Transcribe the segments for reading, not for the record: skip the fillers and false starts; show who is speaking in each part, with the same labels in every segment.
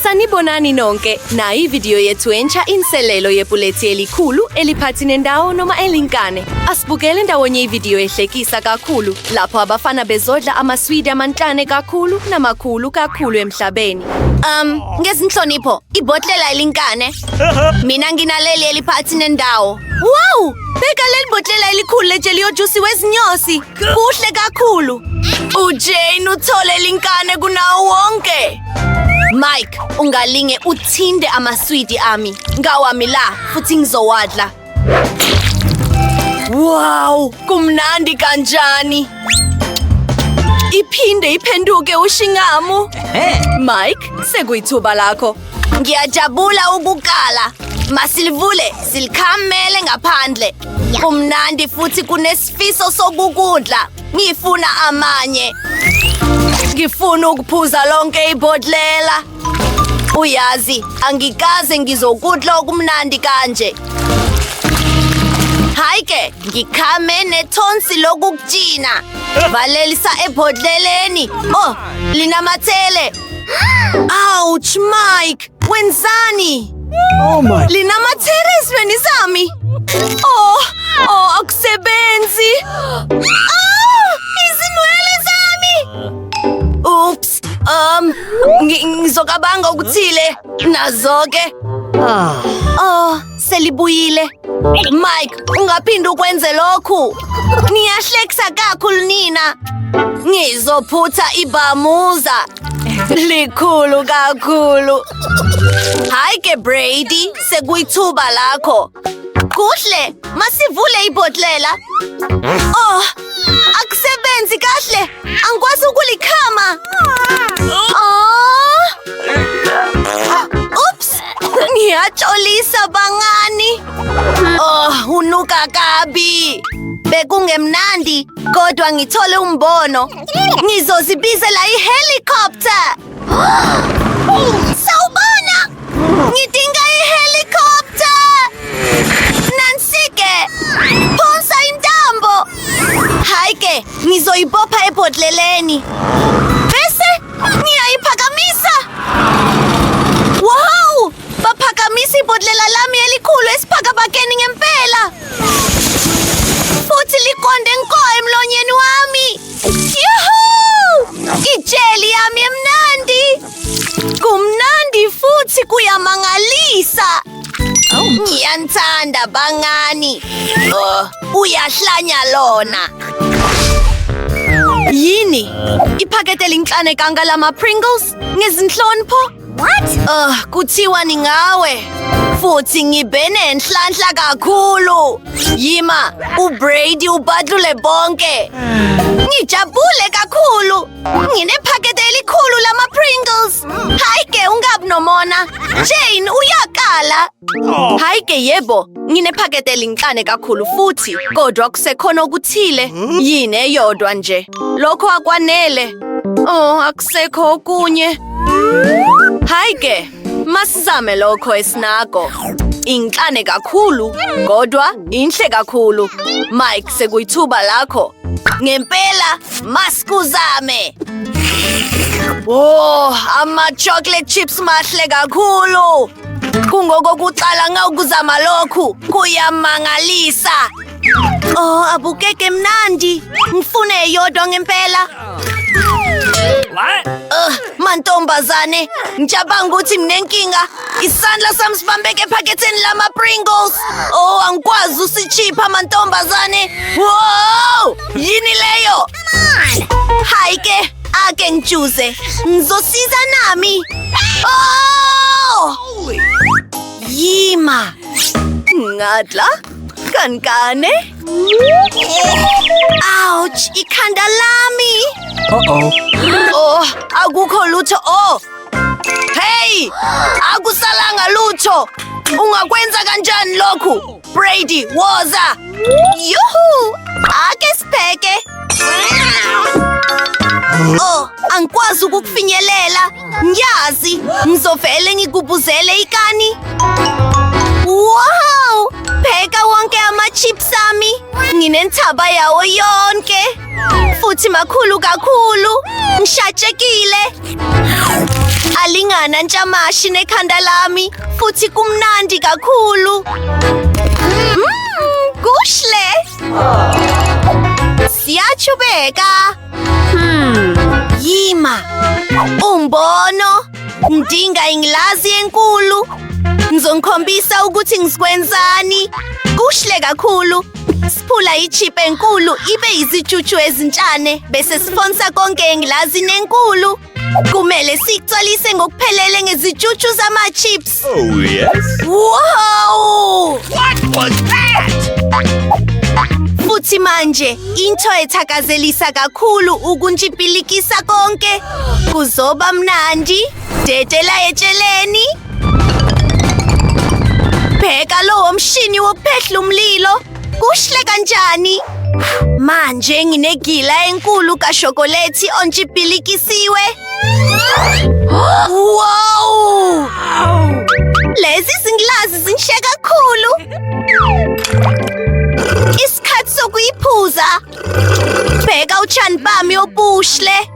Speaker 1: Sanibonani nonke, nayi video yethu entsha inselelo yepulethi elikhulu eliphathi nendawo noma elinkane. Asibukele ndawonye ivideo ehlekisa kakhulu, lapho abafana bezodla amaswidi amanhlane kakhulu namakhulu kakhulu emhlabeni. Ngezinhlonipho, ibhotlela elinkane. Mina nginaleli eliphathi nendawo. Wow! Bheka leli bhotlela elikhulu lejeli yojusi wezinyosi. Kuhle kakhulu. UJane uthole elinkane kunawo wonke. Mike, ungalinge uthinde amaswidi ami. Ngawami la, futhi ngizowadla. Wow, kumnandi kanjani. Iphinde iphenduke ushingamu. Mike, sekuyithuba lakho. Ngiyajabula ukukala. Masilivule, silikhamele ngaphandle. Kumnandi futhi kunesifiso sokukudla. Ngifuna amanye. Ngifuna ukuphuza lonke ibhodlela. Uyazi, angikaze ngizokudla okumnandi kanje. Hayike, ngikhame nethonsi lokukujina. Valelisa ebhodleleni. Oh, linamathele. Ouch, Mike. Wenzani?
Speaker 2: Oh my.
Speaker 1: Linamathele ezweni zami. Oh, akusebenzi. Izinwele zami. Oops. Ngizokabanga ukuthile. Nazo-ke. Selibuyile. Mike, ungaphinda ukwenze lokhu. Niyahlekisa kakhulu nina. Ngizophutha ibamuza. Likhulu kakhulu. Hayike Brady, sekuyithuba lakho. Kuhle, masivule ibhodlela. Akusebenzi kahle. Angikwazi ukulikhama. Oops. Ngiyatholisa bangani. Unuka kabi. Bekungemnandi, kodwa ngithole umbono. Ngizozibizela ihelicopter. Sawubona. Ngidinga ihelicopter. Nansike. Phonsa intambo. Hayike, ngizoyibopha ebhodleleni. Bese ngiyayiphakamisa. Wow! Baphakamisa ibhodlela lami elikhulu esiphakabhakeni ngempela. Futhi liqonde nko emlonyeni wami. Yuhu! Ijeli yami emnandi. Kumnandi futhi kuyamangalisa. Ngiyanthanda bangani. Uyahlanya lona. Yini? Iphakethe linhlane kanga lama Pringles ngezinhlonipho? What? Kuthiwa ningawe. Futhi ngibene enhlanhla kakhulu. Yima, uBrady ubadlule bonke. Ngijabule kakhulu. Nginephakethe elikhulu lama Pringles. Hayike, ungabi nomona. Jane, uyakala. Hayike yebo, nginephakethe linhlane kakhulu futhi kodwa kusekhona okuthile. Yini eyodwa nje. Lokho akwanele. Akusekho okunye. Hayike, masizame lokho esinako. Inhlane kakhulu, kodwa inhle kakhulu. Mike, sekuyithuba lakho. Ngempela, masikuzame. Ama-chocolate chips mahle kakhulu. Kungokokuqala ngawukuzama lokhu, kuyamangalisa. Abukeke mnandi. Ngifune eyodwa ngempela.
Speaker 2: What?
Speaker 1: Mantombazane, ngicabanga ukuthi nginenkinga. Isandla sami sibambeke ephaketheni lama Pringles. Angikwazi usichipha mantombazane. Wow! Yini leyo? Hayike, ake ngijuze. Ngizosiza nami. Yima. Ngadla? Kankane? Ouch! Ikhanda lami! Akukho lutho. Hey! Akusalanga lutho! Ungakwenza kanjani lokhu? Brady, woza! Yuhu! Ake sipheke! Angikwazi ukukufinyelela. Ngiyazi, ngizovele ngigubuzele ikani. Wow! Pheka wonke ama-chips ami. Nginenthaba yawo yonke. Futhi makhulu kakhulu. Ngishajekile. Alingana ntshamashi nekhanda lami. Futhi kumnandi kakhulu. Kuhle. Siyachubeka. Yima. Umbono. Ngidinga ingilazi enkulu. Ngizongikhombisa ukuthi ngisikwenzani. Kuhle kakhulu. Siphula ichip enkulu ibe izijuju ezintshane bese sifonsa konke engilazini enkulu. Kumele sigcwalise ngokuphelele ngezijuju zama-chips.
Speaker 2: Oh, yes.
Speaker 1: Wow!
Speaker 2: What was that?
Speaker 1: Futhi manje into ethakazelisa kakhulu ukuntshiphilikisa konke. Kuzoba mnandi. Dedela etsheleni. Bheka lowo mshini wokuphehla umlilo. Kuhle kanjani? Manje nginegila enkulu kashokolethi ontshiphilikisiwe. Wow! Lezi zingilazi zinhle kakhulu. Isikhathi sokuyiphuza. Bheka utshani bami obuhle.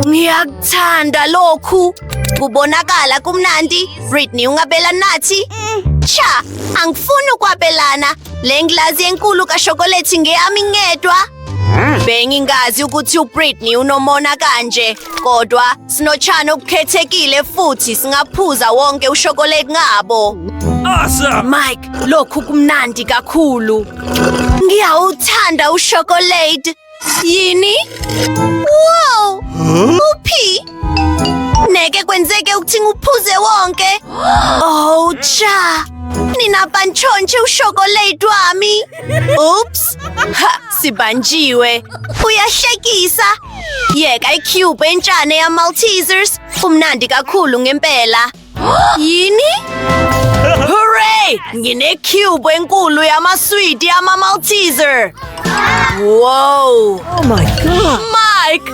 Speaker 1: Ngiyakuthanda lokhu. Kubonakala kumnandi. Britney ungabela nathi? Cha, angifuni ukwabelana. Le ngilazi enkulu kashokolethi ngeyami ngedwa. Bengingazi ukuthi uBritney unomona kanje. Kodwa sinotshani obukhethekile futhi singaphuza wonke ushokoledi ngabo.
Speaker 2: Awesome.
Speaker 1: Mike, lokhu kumnandi kakhulu. Ngiyawuthanda ushokoledi. Yini? Wow! Uphi? Neke kwenzeke ukuthi ngiphuze wonke. Oh cha. Ninabantshontshe ushokoledi wami. Oops. Ha, sibanjiwe. Uyahlekisa. Yeka icube entshane ya-Maltesers. Kumnandi kakhulu ngempela. Yini? Hooray! Ngine-cube enkulu yamaswidi yama-Malteser. Wow!
Speaker 2: Oh my God.
Speaker 1: Mike,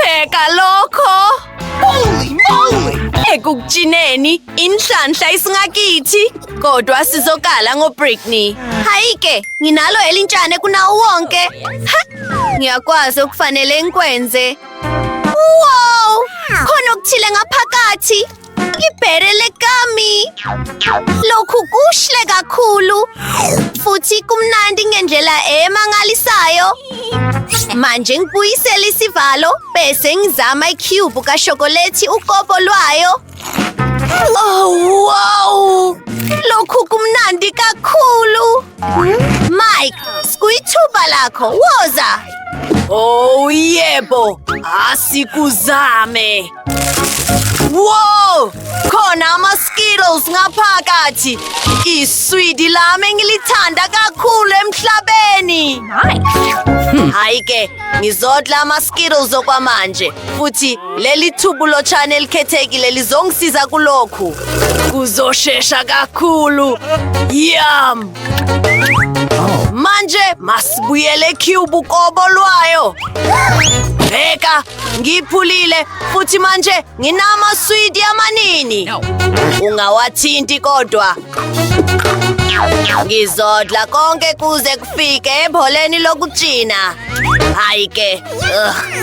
Speaker 1: pheka lokho.
Speaker 2: Holy moly.
Speaker 1: Ekugcineni inhlanhla isingakithi kodwa sizokala ngoBritney. Hayike, nginalo elintshane kunawo wonke. Ha, ngiyakwazi okufanele ngikwenze. Wow! Khona okuthile ngaphakathi. Ibhere lekami. Lokhu kuhle kakhulu. Futhi kumnandi ngendlela emangalisayo. Manje ngibuyisela isivalo bese ngizama icube kashokolethi ugobo lwayo. Oh wow! Lokhu kumnandi kakhulu. Mike, sikuyithuba lakho. Woza. Oh yebo, asikuzame. Wow! Khona ama-Skittles ngaphakathi. Iswidi lami engilithanda kakhulu emhlabeni. Nice. Hayike, ngizodla ama-Skittles okwamanje. Futhi leli thubu lotshani elikhethekile lizongisiza kulokhu. Kuzoshesha kakhulu. Yum! Manje masibuyele ecube ugobo lwayo. Bheka, ngiphulile futhi manje nginamaswidi amanini. Ungawathinti kodwa. Ngizodla konke kuze kufike ebholeni lokugcina. Hayike,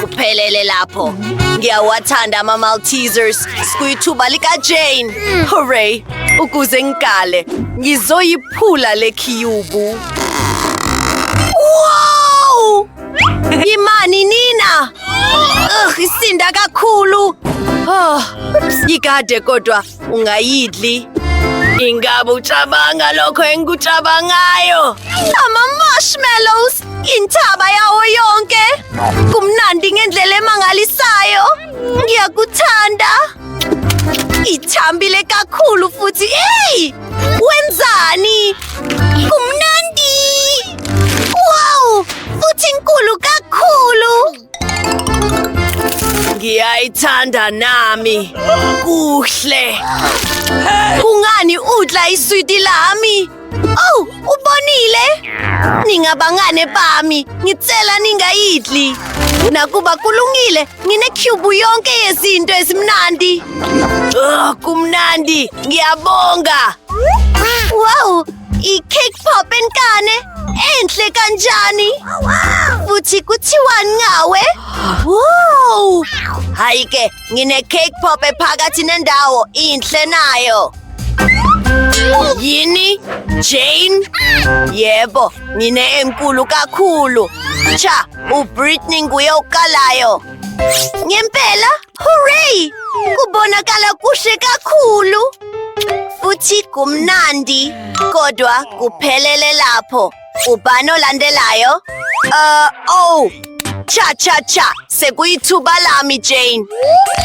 Speaker 1: kuphelele lapho. Ngiyawathanda ama-Maltesers. Sikuyithuba lika-Jane. Hooray! Ukuze ngikale, ngizoyiphula le cube. Wow! Yimani nina? Isinda kakhulu. Ikade kodwa ungayidli. Ingabe ucabanga lokho engikucabangayo? Ama-marshmallows, inthaba yawo yonke. Kumnandi ngendlela emangalisayo. Ngiyakuthanda. Ithambile kakhulu futhi. Hey! Wenzani? Kumnandi. Wow! Futhi inkulu kakhulu. Ngiyayithanda nami. Kuhle. Kungani udla iswidi lami? Oh, ubonile? Ningabangane bami, ngicela ningayidli. Nakuba kulungile, ngine-cube yonke yezinto ezimnandi. Kumnandi, ngiyabonga. Wow, I-cake pop enkane enhle kanjani. Futhi kuthiwani ngawe? Wow! Hayi ke, ngine-cake pop ephakathi nendawo inhle nayo. Yini? Jane? Yebo, ngine enkulu kakhulu. Cha, uBritney nguye oqalayo. Ngempela? Hooray! Kubonakala kuhle kakhulu. Futhi kumnandi. Kodwa kuphelele lapho. Ubani olandelayo? Cha. Sekuyithuba lami, Jane.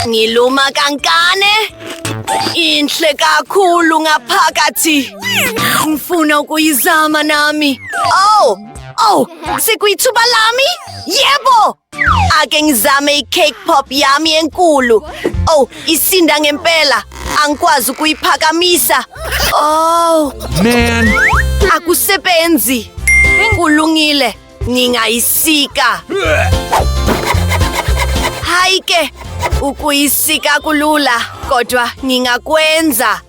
Speaker 1: Ngiluma kankane. Inhle kakhulu ngaphakathi. Ngifuna ukuyizama nami. Sekuyithuba lami? Yebo! Ake ngizame i-cake pop yami enkulu. Isinda ngempela. Angikwazi ukuyiphakamisa.
Speaker 2: Man.
Speaker 1: Akusebenzi. Kulungile. Ngingayisika. Hayi ke, ukuyisika kulula, kodwa ngingakwenza.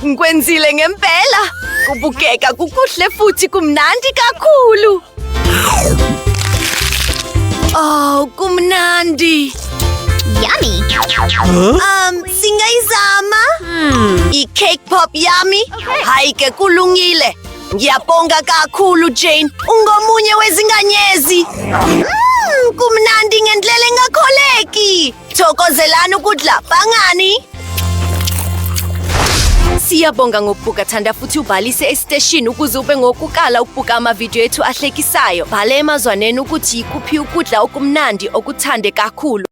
Speaker 1: Ngikwenzile ngempela. Kubukeka kukuhle futhi kumnandi kakhulu. Kumnandi.
Speaker 3: Yummy.
Speaker 1: Singayizama? I-cake pop yami? Hayi ke kulungile. Ngiyabonga kakhulu, Jane. Ungomunye wezinganyezi. Kumnandi ngendlela engakholeki. Thokozelani ukudla, bangani. Siyabonga ngokubuka, thanda futhi ubhalise esiteshini ukuze ube ngokukala ukubuka amavidiyo ethu ahlekisayo. Bhala emazwaneni ukuthi yikuphi ukudla okumnandi okuthande kakhulu.